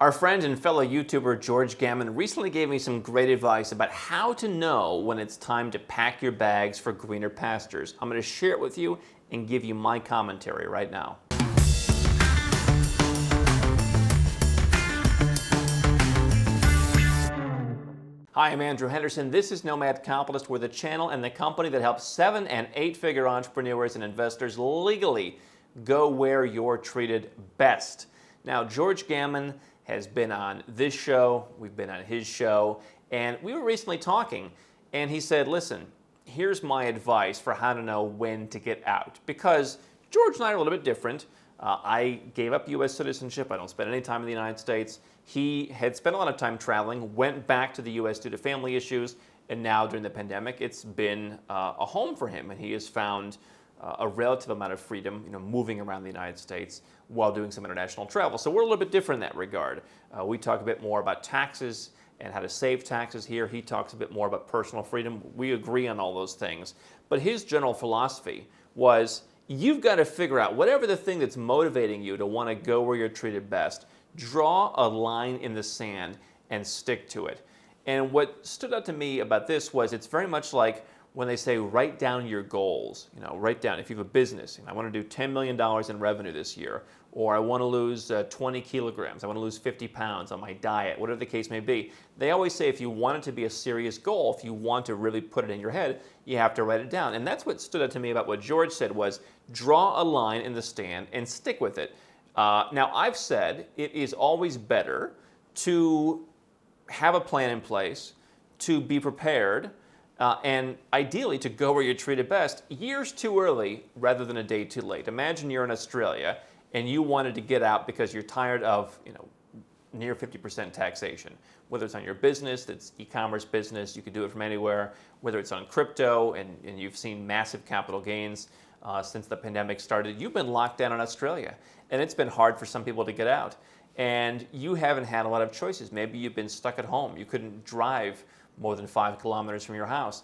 Our friend and fellow YouTuber George Gammon recently gave me some great advice about how to know when it's time to pack your bags for greener pastures. I'm going to share it with you and give you my commentary right now. Hi, I'm Andrew Henderson. This is Nomad Capitalist. We're the channel and the company that helps 7- and 8-figure entrepreneurs and investors legally go where you're treated best. Now, George Gammon has been on this show, we've been on his show, and we were recently talking, and he said, listen, here's my advice for how to know when to get out. Because George and I are a little bit different. I gave up U.S. citizenship. I don't spend any time in the United States. He had spent a lot of time traveling, went back to the U.S. due to family issues, and now during the pandemic, it's been a home for him, and he has found a relative amount of freedom, moving around the United States while doing some international travel. So we're a little bit different in that regard. We talk a bit more about taxes and how to save taxes here. He talks a bit more about personal freedom. We agree on all those things. But his general philosophy was, you've got to figure out whatever the thing that's motivating you to want to go where you're treated best, draw a line in the sand and stick to it. And what stood out to me about this was it's very much like when they say write down your goals. Write down if you have a business, I want to do $10 million in revenue this year, or I want to lose 20 kilograms, I want to lose 50 pounds on my diet, whatever the case may be. They always say if you want it to be a serious goal, if you want to really put it in your head, you have to write it down. And that's what stood out to me about what George said was draw a line in the sand and stick with it. Now, I've said it is always better to have a plan in place, to be prepared, and ideally to go where you're treated best years too early rather than a day too late. Imagine you're in Australia and you wanted to get out because you're tired of near 50% taxation. Whether it's on your business, that's e-commerce business, you can do it from anywhere. Whether it's on crypto and you've seen massive capital gains since the pandemic started, you've been locked down in Australia. And it's been hard for some people to get out. And you haven't had a lot of choices. Maybe you've been stuck at home. You couldn't drive more than 5 kilometers from your house.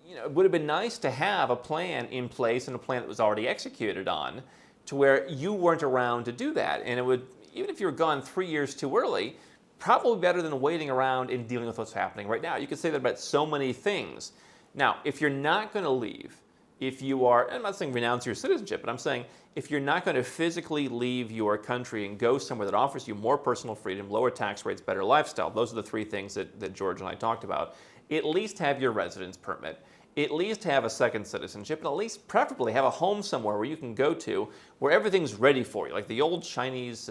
It would have been nice to have a plan in place and a plan that was already executed on to where you weren't around to do that. And it would, even if you were gone 3 years too early, probably better than waiting around and dealing with what's happening right now. You could say that about so many things. Now, if you're not going to leave, if you are, I'm not saying renounce your citizenship, but I'm saying if you're not going to physically leave your country and go somewhere that offers you more personal freedom, lower tax rates, better lifestyle, those are the three things that George and I talked about, at least have your residence permit, at least have a second citizenship, and at least preferably have a home somewhere where you can go to where everything's ready for you. Like the old Chinese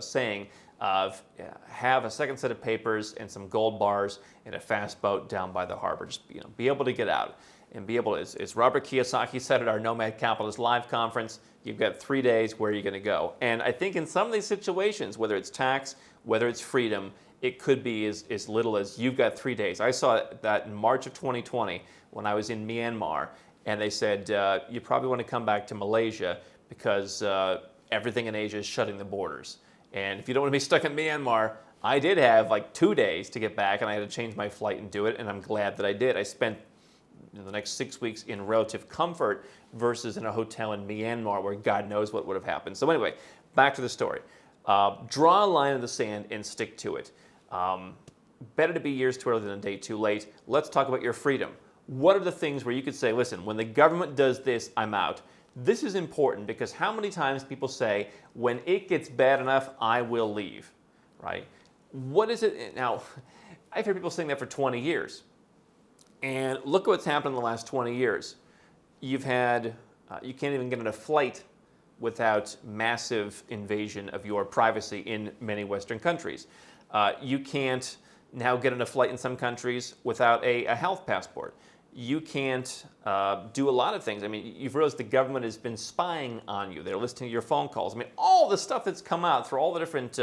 saying of have a second set of papers and some gold bars and a fast boat down by the harbor. Just be able to get out. And be able to, as Robert Kiyosaki said at our Nomad Capitalist live conference, you've got 3 days where you're going to go. And I think in some of these situations, whether it's tax, whether it's freedom, it could be as little as you've got 3 days. I saw that in March of 2020 when I was in Myanmar, and they said, you probably want to come back to Malaysia because everything in Asia is shutting the borders. And if you don't want to be stuck in Myanmar, I did have like 2 days to get back, and I had to change my flight and do it, and I'm glad that I did. I spent the next 6 weeks in relative comfort versus in a hotel in Myanmar where God knows what would have happened. So anyway, back to the story. Draw a line in the sand and stick to it. Better to be years too early than a day too late. Let's talk about your freedom. What are the things where you could say, listen, when the government does this, I'm out. This is important because how many times people say, when it gets bad enough, I will leave, right? What is it? Now, I've heard people saying that for 20 years. And look at what's happened in the last 20 years. You've had, you can't even get on a flight without massive invasion of your privacy in many Western countries. You can't now get on a flight in some countries without a health passport. You can't do a lot of things. I mean, you've realized the government has been spying on you. They're listening to your phone calls. I mean, all the stuff that's come out through all the different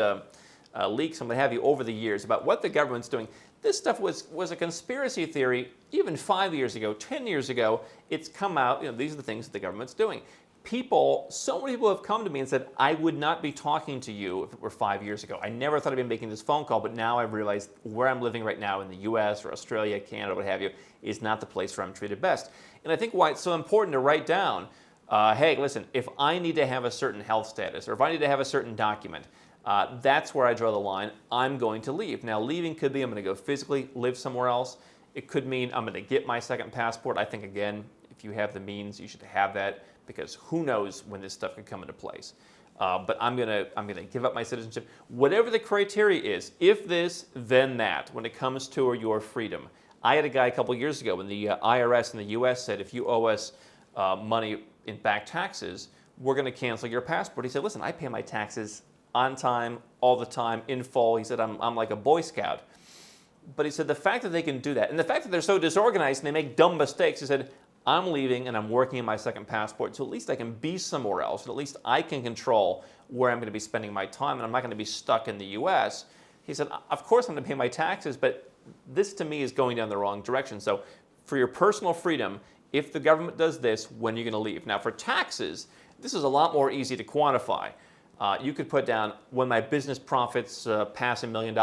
leaks and what have you over the years about what the government's doing. This stuff was a conspiracy theory even 5 years ago, 10 years ago. It's come out, these are the things that the government's doing. So many people have come to me and said, I would not be talking to you if it were 5 years ago. I never thought I'd be making this phone call, but now I've realized where I'm living right now in the US or Australia, Canada, what have you, is not the place where I'm treated best. And I think why it's so important to write down, hey, listen, if I need to have a certain health status or if I need to have a certain document, That's where I draw the line. I'm going to leave. Now, leaving could be I'm going to go physically live somewhere else. It could mean I'm going to get my second passport. I think, again, if you have the means, you should have that, because who knows when this stuff could come into place. But I'm gonna give up my citizenship. Whatever the criteria is, if this, then that, when it comes to your freedom. I had a guy a couple years ago when the IRS in the U.S. said, if you owe us money in back taxes, we're going to cancel your passport. He said, listen, I pay my taxes on time, all the time, in full. He said, I'm like a Boy Scout. But he said the fact that they can do that, and the fact that they're so disorganized and they make dumb mistakes, he said, I'm leaving and I'm working on my second passport, so at least I can be somewhere else, and at least I can control where I'm going to be spending my time, and I'm not going to be stuck in the U.S. He said, of course I'm going to pay my taxes, but this to me is going down the wrong direction. So for your personal freedom, if the government does this, when are you going to leave? Now for taxes, this is a lot more easy to quantify. You could put down when my business profits pass $1 million.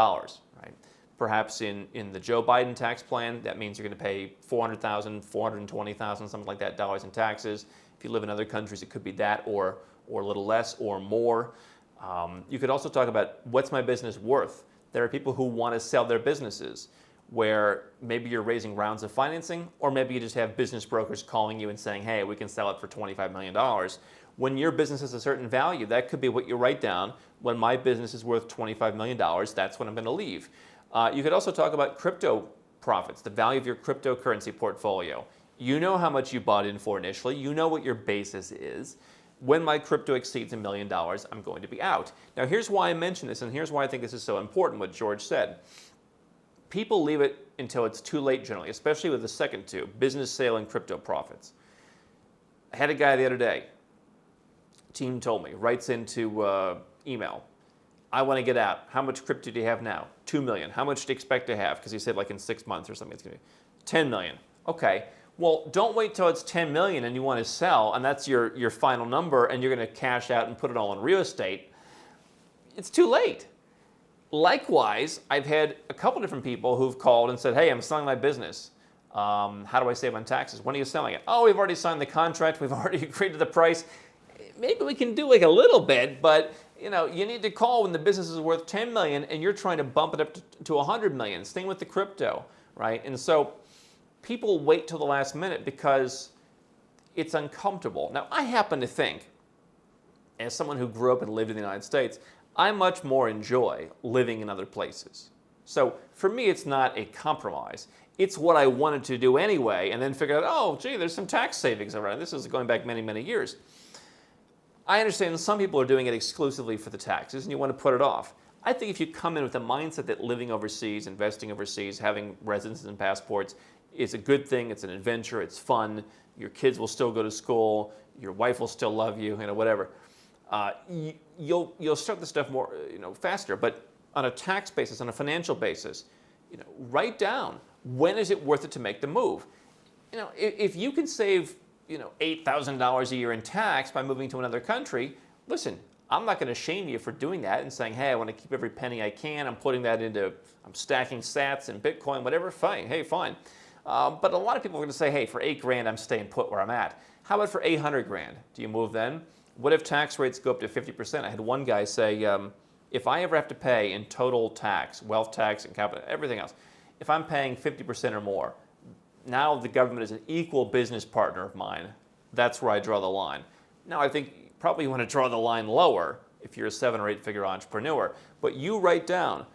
Perhaps in the Joe Biden tax plan, that means you're going to pay $400,000, $420,000, something like that, dollars in taxes. If you live in other countries, it could be that or a little less or more. You could also talk about what's my business worth. There are people who want to sell their businesses where maybe you're raising rounds of financing, or maybe you just have business brokers calling you and saying, hey, we can sell it for $25 million. When your business has a certain value, that could be what you write down. When my business is worth $25 million, that's when I'm going to leave. You could also talk about crypto profits, the value of your cryptocurrency portfolio. You know how much you bought in for initially. You know what your basis is. When my crypto exceeds $1 million, I'm going to be out. Now, here's why I mention this, and here's why I think this is so important, what George said. People leave it until it's too late generally, especially with the second two, business sale and crypto profits. I had a guy the other day, team told me, writes into email, I want to get out. How much crypto do you have now? 2 million. How much do you expect to have? Because he said like in 6 months or something, it's going to be 10 million. Okay. Well, don't wait till it's 10 million and you want to sell, and that's your final number, and you're going to cash out and put it all in real estate. It's too late. Likewise, I've had a couple different people who've called and said, hey, I'm selling my business. How do I save on taxes? When are you selling it? Oh, we've already signed the contract. We've already agreed to the price. Maybe we can do like a little bit, but you need to call when the business is worth 10 million and you're trying to bump it up to 100 million. Same with the crypto, right? And so people wait till the last minute because it's uncomfortable. Now, I happen to think, as someone who grew up and lived in the United States, I much more enjoy living in other places. So for me, it's not a compromise. It's what I wanted to do anyway, and then figure out, oh, gee, there's some tax savings around. This is going back many, many years. I understand some people are doing it exclusively for the taxes, and you want to put it off. I think if you come in with the mindset that living overseas, investing overseas, having residences and passports is a good thing, it's an adventure, it's fun, your kids will still go to school, your wife will still love you, whatever. You'll start this stuff more, faster. But on a tax basis, on a financial basis, write down, when is it worth it to make the move? If you can save $8,000 a year in tax by moving to another country, listen, I'm not going to shame you for doing that and saying, hey, I want to keep every penny I can. I'm putting that I'm stacking sats and Bitcoin, whatever, fine. Hey, fine. But a lot of people are going to say, hey, for $8,000, I'm staying put where I'm at. How about for $800,000? Do you move then? What if tax rates go up to 50%? I had one guy say, if I ever have to pay in total tax, wealth tax and capital, everything else, if I'm paying 50% or more, now the government is an equal business partner of mine. That's where I draw the line. Now, I think probably you want to draw the line lower if you're a 7 or 8 figure entrepreneur, but you write down,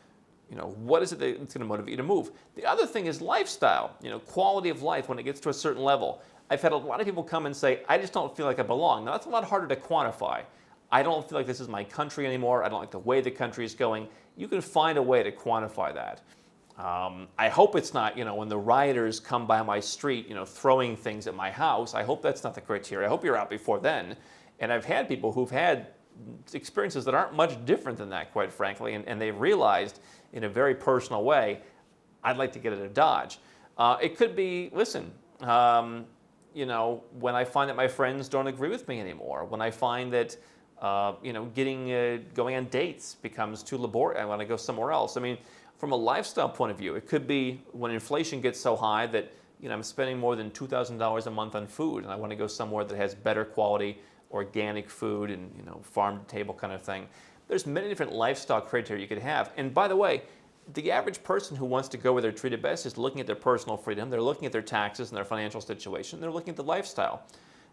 what is it that's going to motivate you to move? The other thing is lifestyle, quality of life when it gets to a certain level. I've had a lot of people come and say, I just don't feel like I belong. Now, that's a lot harder to quantify. I don't feel like this is my country anymore. I don't like the way the country is going. You can find a way to quantify that. I hope it's not, when the rioters come by my street, throwing things at my house. I hope that's not the criteria. I hope you're out before then. And I've had people who've had experiences that aren't much different than that, quite frankly, and they've realized in a very personal way, I'd like to get out of Dodge. It could be, listen, when I find that my friends don't agree with me anymore, when I find that, going on dates becomes too laborious, I want to go somewhere else. I mean, from a lifestyle point of view, it could be when inflation gets so high that I'm spending more than $2,000 a month on food, and I want to go somewhere that has better quality organic food and farm to table kind of thing. There's many different lifestyle criteria you could have. And by the way, the average person who wants to go where they're treated best is looking at their personal freedom, they're looking at their taxes and their financial situation, they're looking at the lifestyle.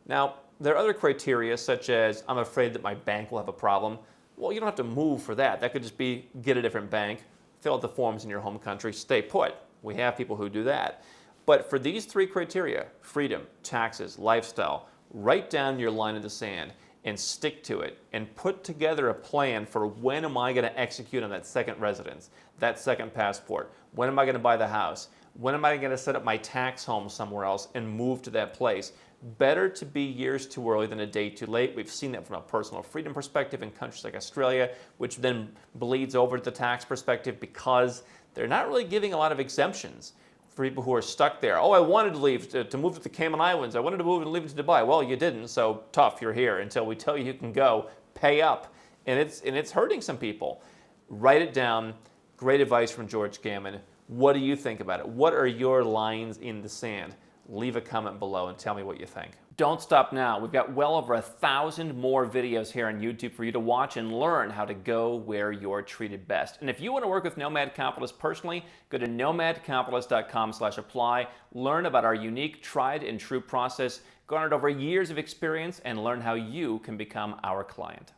Now, there are other criteria such as, I'm afraid that my bank will have a problem. Well, you don't have to move for that. That could just be get a different bank, fill out the forms in your home country, stay put. We have people who do that. But for these three criteria, freedom, taxes, lifestyle, write down your line in the sand and stick to it and put together a plan for when am I going to execute on that second residence, that second passport, when am I going to buy the house, when am I going to set up my tax home somewhere else and move to that place. Better to be years too early than a day too late. We've seen that from a personal freedom perspective in countries like Australia, which then bleeds over to the tax perspective because they're not really giving a lot of exemptions for people who are stuck there. Oh, I wanted to leave, to move to the Cayman Islands. I wanted to move and leave to Dubai. Well, you didn't, so tough, you're here until we tell you can go, pay up. And it's hurting some people. Write it down. Great advice from George Gammon. What do you think about it? What are your lines in the sand? Leave a comment below and tell me what you think. Don't stop now. We've got well over 1,000 more videos here on YouTube for you to watch and learn how to go where you're treated best. And if you want to work with Nomad Capitalist personally, go to nomadcapitalist.com/apply, learn about our unique, tried and true process, garnered over years of experience, and learn how you can become our client.